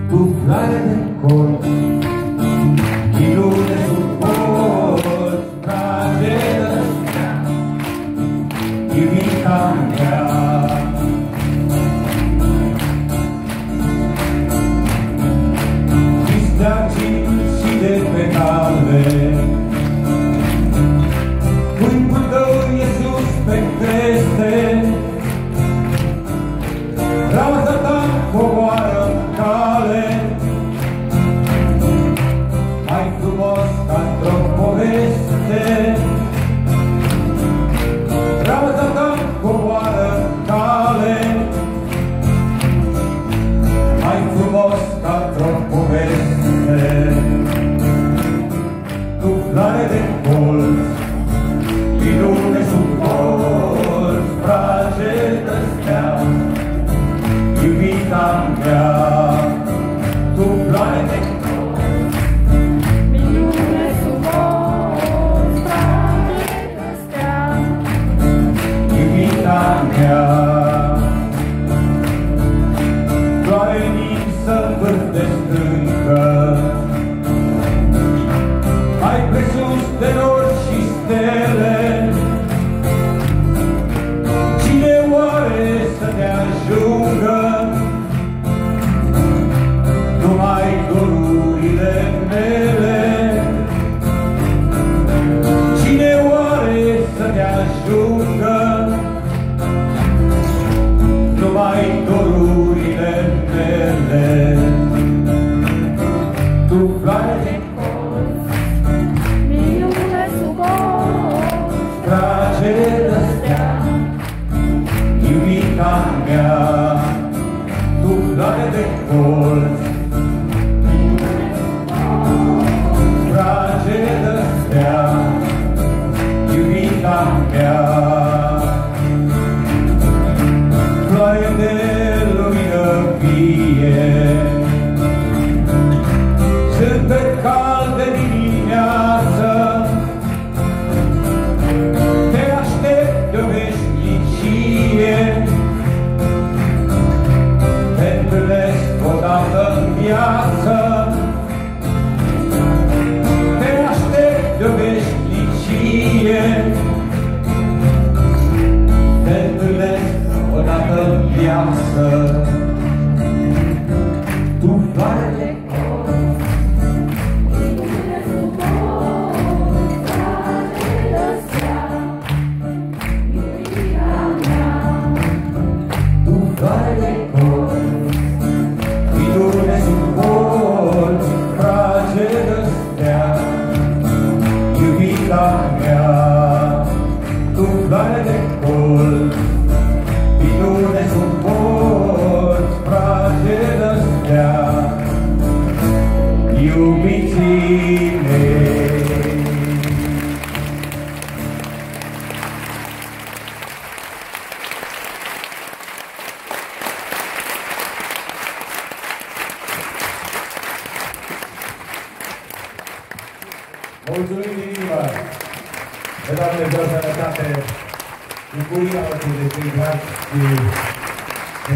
Tuflare del cor, chiude sul cuore, fragile, chi mi cambia. Distrarci si deve calme, cuando Jesús me creste, Ramazan poguară cale, mai frumos ca într-o poveste. Ramazan poguară cale, mai frumos ca într-o poveste. Tuflare de colț, minune sub colț, brațe de stea, iubita mea, tuflare de colț, minune sub colț, brațe de stea, iubita mea. Floare ninsă în vârf de stâncă, mai presus de nori și stele, cine oare să te ajungă? Numai dorurile mele. Cine oare să te ajungă? Numai dorurile mele. Tuflare de colț, minune sub colț, brațe de stea, iubita mea, tuflare de colț, brațe de stea, iubita mea. Floare de lumină vie, zâmbet cald de dimineață, te aștept de-o veșnicie, te întâlnesc odată în viață, te aștept de-o veșnicie, te întâlnesc odată în viață. Tuflare de colț, minune sub colț, brațe de stea, iubita mea, tuflare de colț, minune sub colț, brațe de stea, iubita mea. Tuflare de colț, minune sub colț, brațe de stea, iubiții mei. Mulțumim din inimă! Vă dau Dumnezeu sănătate, bucuria alături de ceilalți și